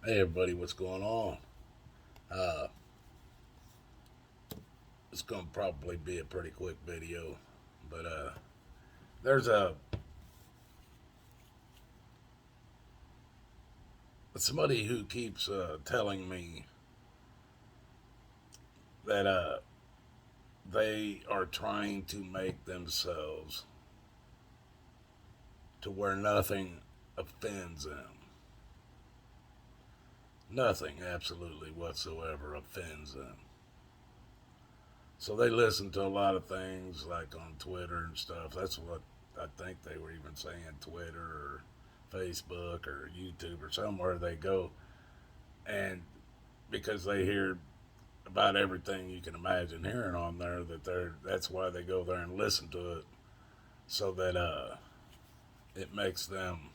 Hey everybody, what's going on? Uh, it's gonna probably be a pretty quick video, but there's a somebody who keeps telling me that they are trying to make themselves to where nothing offends them. Nothing, absolutely whatsoever, offends them. So they listen to a lot of things like on Twitter and stuff. That's what I think they were even saying, Twitter or Facebook or YouTube or somewhere they go. And because they hear about everything you can imagine hearing on there, that's why they go there and listen to it, so that it makes them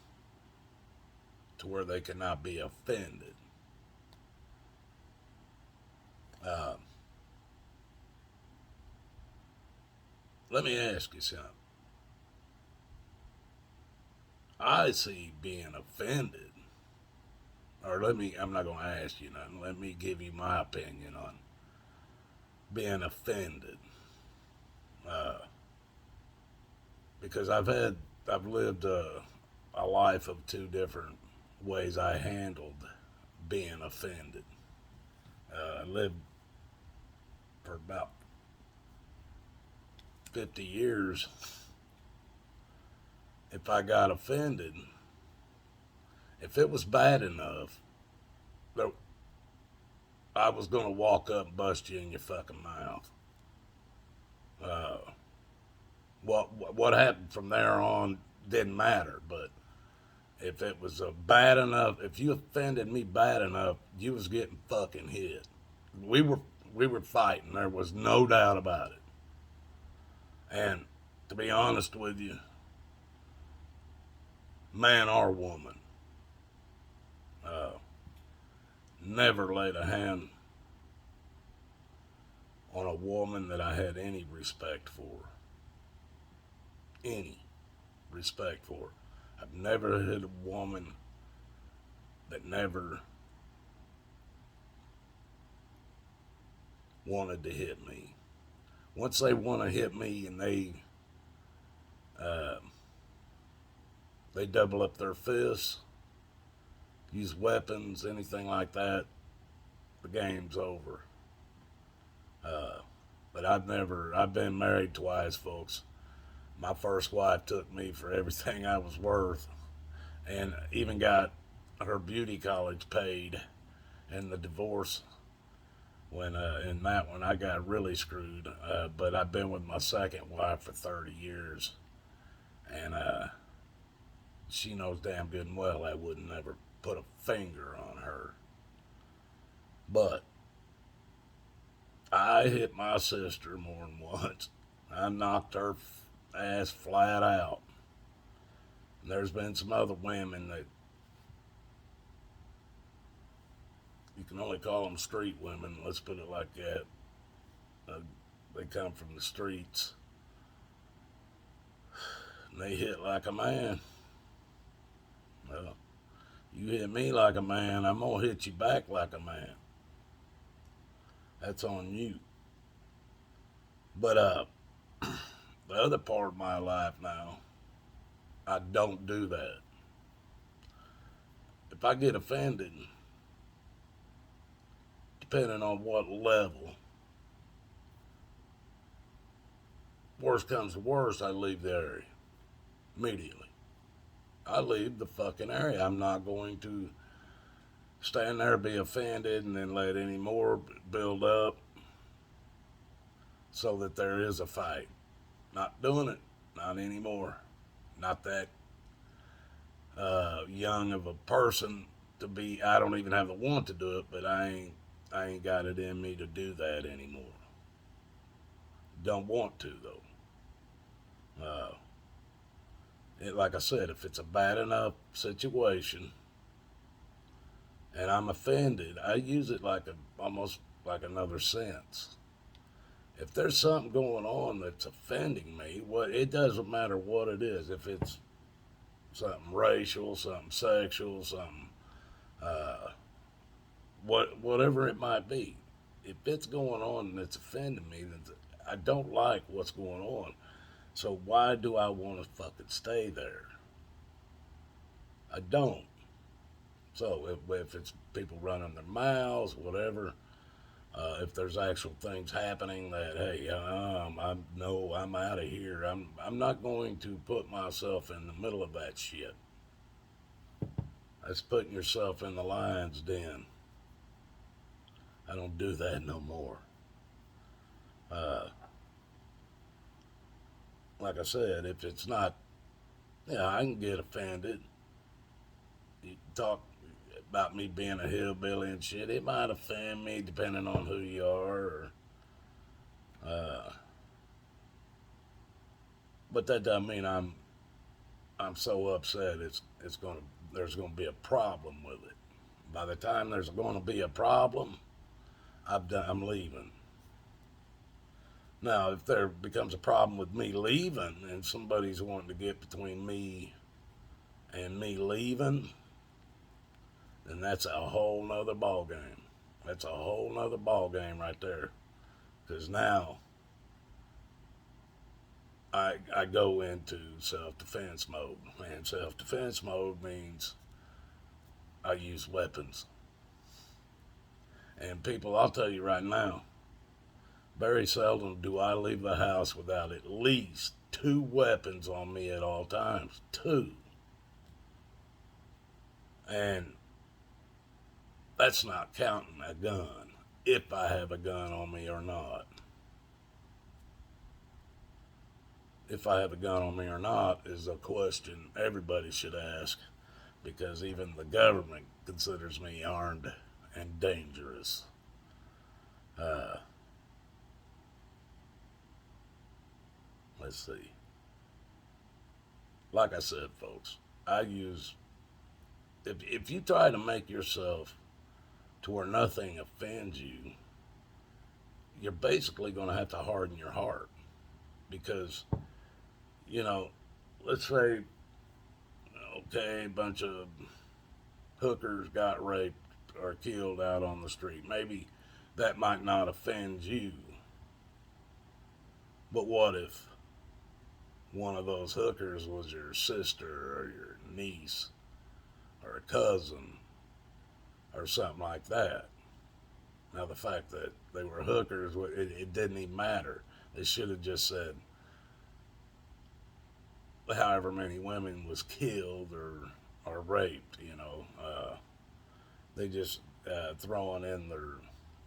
to where they cannot be offended. Uh, Let me ask you something. I see being offended, or I'm not going to ask you nothing. Let me give you my opinion on being offended. Uh, because I've lived a life of two different ways I handled being offended. I lived for about 50 years. If I got offended, if it was bad enough, I was going to walk up and bust you in your fucking mouth. Uh, what happened from there on didn't matter, but if it was a bad enough, if you offended me bad enough, you was getting fucking hit. We were we were fighting. There was no doubt about it. And to be honest with you, man or woman, uh, never laid a hand on a woman that I had any respect for. Any respect for. I've never hit a woman that never wanted to hit me. Once they want to hit me and uh, they double up their fists, use weapons, anything like that, the game's over. Uh, but I've been married twice, folks. My first wife took me for everything I was worth, and even got her beauty college paid. And the divorce, when in that one I got really screwed. But I've been with my second wife for 30 years, and she knows damn good and well I would never put a finger on her. But I hit my sister more than once. I knocked her ass flat out. And there's been some other women that you can only call them street women. Let's put it like that. Uh, they come from the streets and they hit like a man. Well, you hit me like a man, I'm gonna hit you back like a man. That's on you. But the other part of my life now, I don't do that. If I get offended, depending on what level, worst comes to worst, I leave the area immediately. I leave the fucking area. I'm not going to stand there, be offended, and then let any more build up so that there is a fight. Not doing it. Not anymore. Not that young of a person to be. I don't even have the want to do it, but I ain't got it in me to do that anymore. Don't want to though. Like I said, if it's a bad enough situation and I'm offended, I use it like almost like another sense. If there's something going on that's offending me, it doesn't matter what it is. If it's something racial, something sexual, something whatever it might be. If it's going on and it's offending me, then I don't like what's going on. So why do I want to fucking stay there? I don't. So if it's people running their mouths, whatever, if there's actual things happening that hey, I'm out of here. I'm not going to put myself in the middle of that shit. That's putting yourself in the lion's den. I don't do that no more. Uh, like I said, if it's not, yeah, I can get offended. You talk about me being a hillbilly and shit. It might offend me depending on who you are. Uh, but that doesn't mean I'm so upset. It's gonna there's gonna be a problem with it. By the time there's going to be a problem, I'm leaving. Now, if there becomes a problem with me leaving and somebody's wanting to get between me and me leaving, then that's a whole nother ball game. That's a whole nother ball game right there. Because now I go into self defense mode. And self defense mode means I use weapons. And people, I'll tell you right now, very seldom do I leave the house without at least two weapons on me at all times. Two. And that's not counting a gun, if I have a gun on me or not. If I have a gun on me or not is a question everybody should ask, because even the government considers me armed and dangerous. Uh, let's see. Like I said, folks, I use. If you try to make yourself to where nothing offends you, you're basically going to have to harden your heart. Because, you know, let's say, okay, a bunch of hookers got raped or killed out on the street. Maybe that might not offend you. But what if one of those hookers was your sister or your niece or a cousin or something like that? Now, the fact that they were hookers, it didn't even matter. They should have just said however many women was killed or raped, you know. They just throwing in their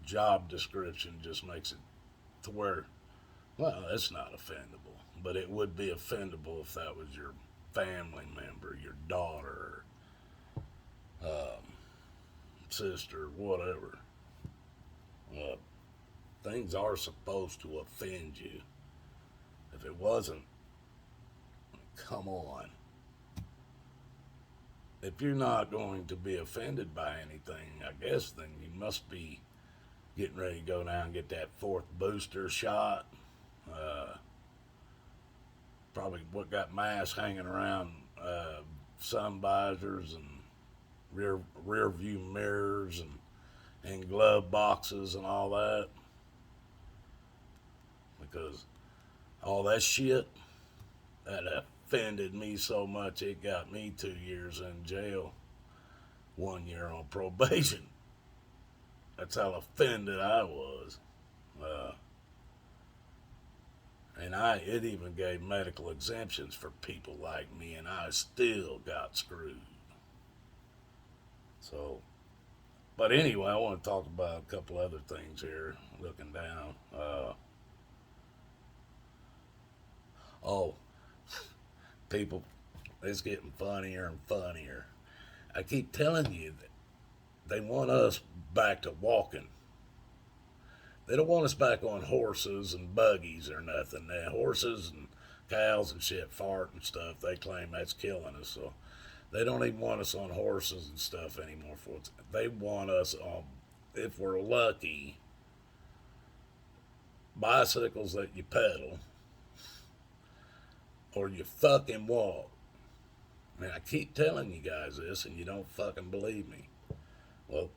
job description just makes it to where, well, that's not offendable. But it would be offendable if that was your family member, your daughter, sister, whatever. Uh, things are supposed to offend you. If it wasn't, come on. If you're not going to be offended by anything, I guess then you must be getting ready to go down and get that fourth booster shot. Uh, Probably what got masks hanging around sun visors and rear view mirrors and glove boxes and all that, because all that shit that offended me so much it got me 2 years in jail, 1 year on probation. That's how offended I was. Uh, and it even gave medical exemptions for people like me, and I still got screwed. So, but anyway, I want to talk about a couple other things here. Looking down. Oh, people, it's getting funnier and funnier. I keep telling you that they want us back to walking. They don't want us back on horses and buggies or nothing. Horses and cows and shit fart and stuff. They claim that's killing us. So they don't even want us on horses and stuff anymore. They want us on, if we're lucky, bicycles that you pedal or you fucking walk. I mean, I keep telling you guys this and you don't fucking believe me. Well,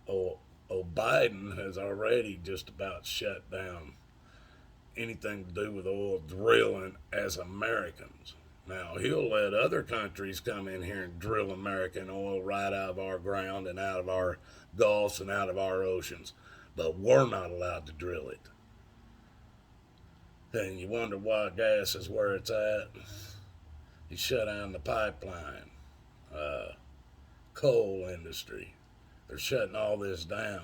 Oh, Biden has already just about shut down anything to do with oil drilling as Americans. Now, he'll let other countries come in here and drill American oil right out of our ground and out of our gulfs and out of our oceans, but we're not allowed to drill it. And you wonder why gas is where it's at. He shut down the pipeline, uh, coal industry. They're shutting all this down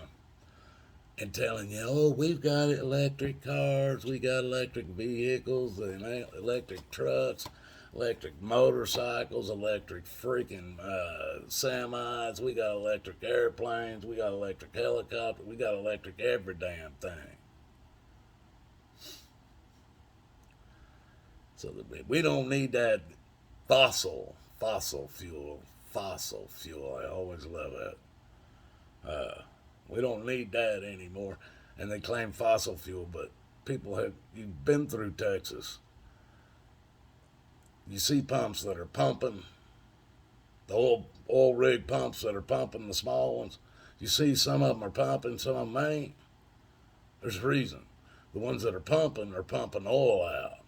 and telling you, oh, we've got electric cars, we got electric vehicles, and electric trucks, electric motorcycles, electric freaking semis, we got electric airplanes, we got electric helicopters, we got electric every damn thing. So we don't need that fossil fuel. I always love that. We don't need that anymore. And they claim fossil fuel, but you've been through Texas. You see pumps that are pumping, the oil rig pumps that are pumping the small ones. You see some of them are pumping, some of them ain't. There's a reason. The ones that are pumping oil out.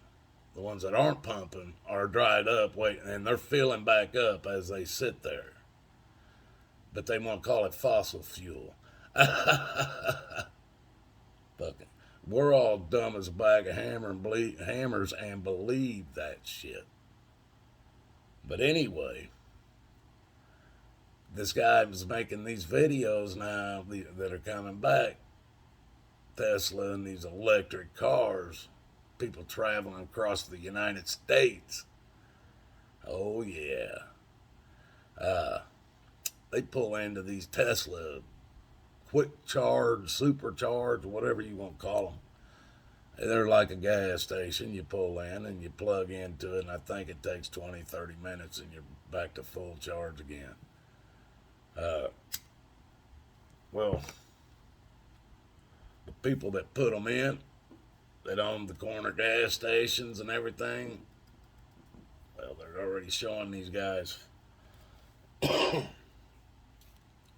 The ones that aren't pumping are dried up, waiting, and they're filling back up as they sit there. But they want to call it fossil fuel. Fucking, we're all dumb as a bag of hammers and believe that shit. But anyway, this guy was making these videos now that are coming back. Tesla and these electric cars, people traveling across the United States. Oh yeah. They pull into these Tesla quick charge, supercharge, whatever you want to call them. They're like a gas station. You pull in and you plug into it, and I think it takes 20, 30 minutes, and you're back to full charge again. Well, the people that put them in, that own the corner gas stations and everything, well, they're already showing these guys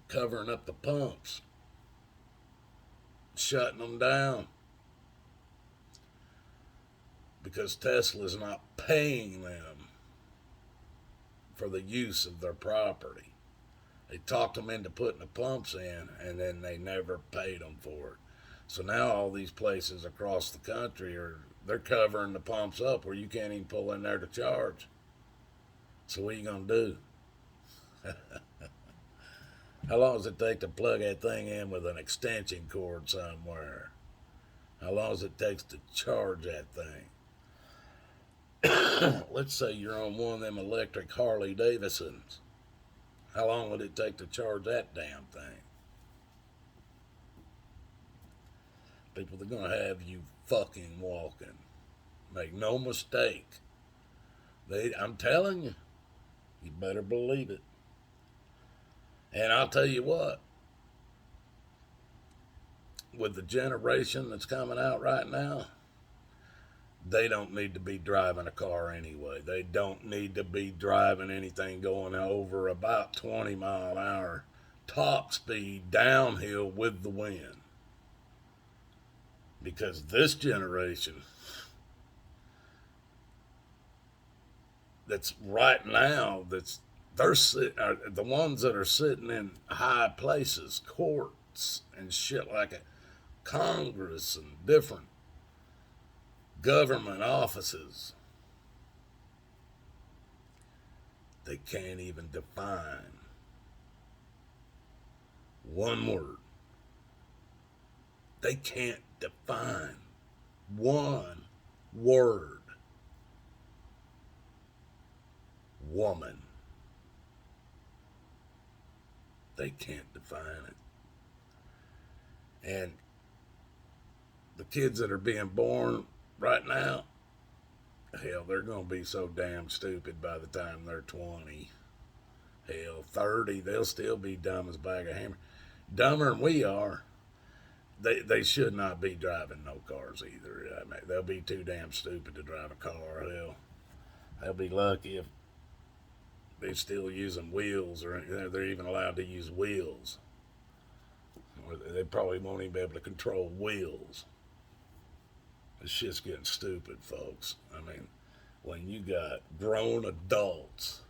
covering up the pumps, shutting them down, because Tesla's not paying them for the use of their property. They talked them into putting the pumps in, and then they never paid them for it. So now all these places across the country they're covering the pumps up where you can't even pull in there to charge. So what are you gonna do? How long does it take to plug that thing in with an extension cord somewhere? How long does it take to charge that thing? Let's say you're on one of them electric Harley Davidsons. How long would it take to charge that damn thing? People, they're going to have you fucking walking. Make no mistake. I'm telling you, you better believe it. And I'll tell you what, with the generation that's coming out right now, they don't need to be driving a car anyway. They don't need to be driving anything going over about 20 mile an hour top speed downhill with the wind. Because this generation that's right now, they're the ones that are sitting in high places, courts and shit like it, Congress and different government offices, they can't even define one word. They can't define one word. Woman. They can't define it. And the kids that are being born right now, hell, they're going to be so damn stupid by the time they're 20. Hell, 30, they'll still be dumb as a bag of hammer. Dumber than we are. They should not be driving no cars either. I mean, they'll be too damn stupid to drive a car. Hell, they'll be lucky if they're still using wheels, or they're even allowed to use wheels. where they probably won't even be able to control wheels. This shit's getting stupid, folks. I mean, when you got grown adults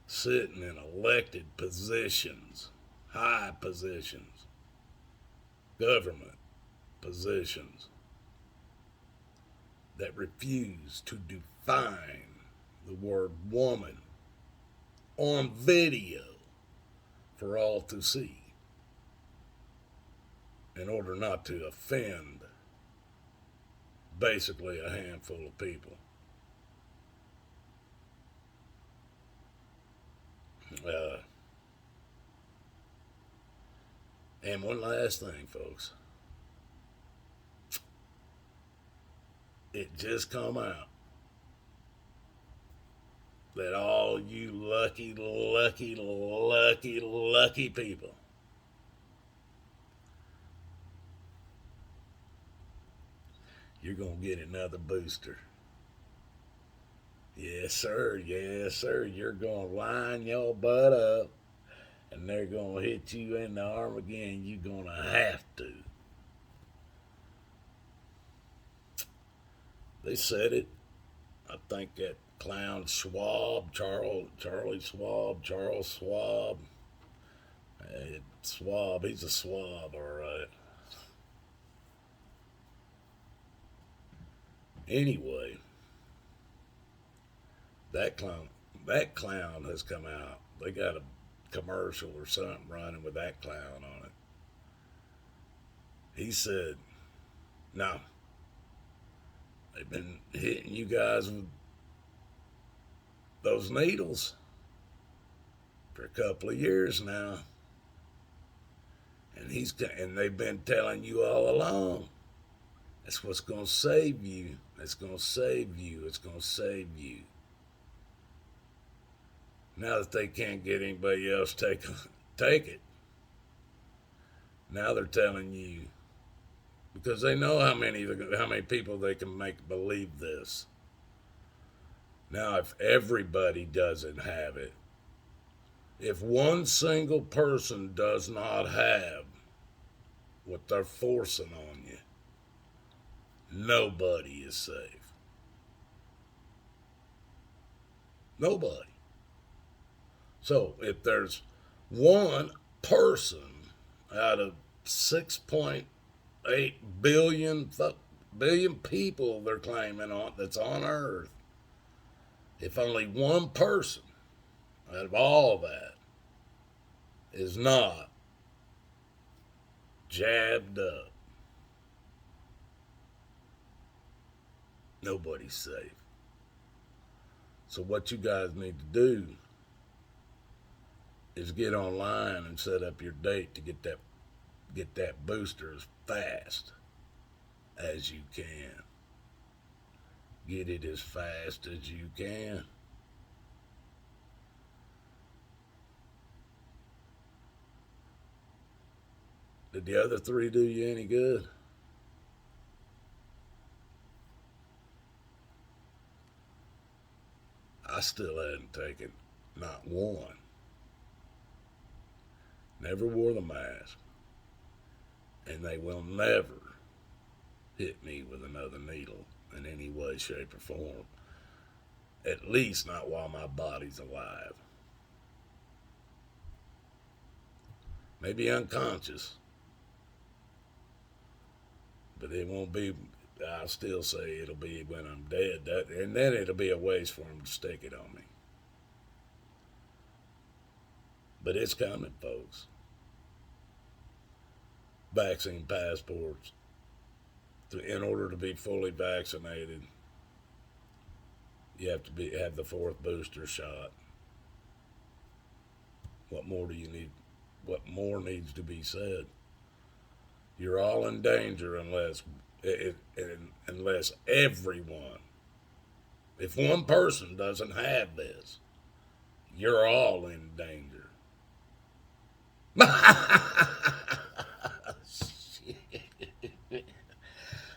sitting in elected positions, high positions, government positions, that refuse to define the word woman on video for all to see in order not to offend basically a handful of people. And one last thing, folks. It just come out that all you lucky, lucky, lucky, lucky people you're going to get another booster. Yes, sir. Yes, sir. You're going to line your butt up and they're going to hit you in the arm again. You're going to have to. They said it. I think that clown Schwab, Charles Schwab, Schwab, he's a swab, all right. Anyway, that clown has come out. They got a commercial or something running with that clown on it. He said, no, they've been hitting you guys with those needles for a couple of years now. And they've been telling you all along, that's what's going to save you. It's going to save you. It's going to save you. Now that they can't get anybody else take it, now they're telling you, because they know how many people they can make believe this. Now, if everybody doesn't have it, if one single person does not have what they're forcing on you, nobody is safe. Nobody. So if there's one person out of 6.8 billion people they're claiming on that's on Earth, if only one person out of all that is not jabbed up, nobody's safe. So what you guys need to do is get online and set up your date to get that booster as fast as you can. Get it as fast as you can. Did the other three do you any good? I still hadn't taken not one. Never wore the mask. And they will never hit me with another needle in any way, shape, or form. At least not while my body's alive. Maybe unconscious. But it won't be, I'll still say it'll be when I'm dead. And then it'll be a waste for them to stick it on me. But it's coming, folks. Vaccine passports. In order to be fully vaccinated, you have to have the fourth booster shot. What more do you need? What more needs to be said? You're all in danger unless everyone, if one person doesn't have this, you're all in danger.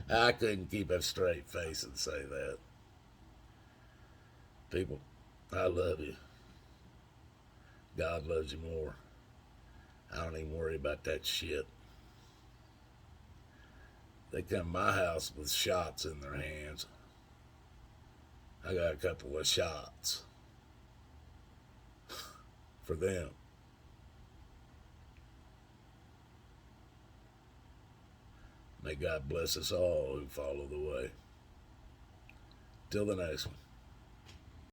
I couldn't keep a straight face and say that. People, I love you. God loves you more. I don't don't even worry about that shit. They come to my house with shots in their hands. I got a couple of shots for them. May God bless us all who follow the way. Till the next one.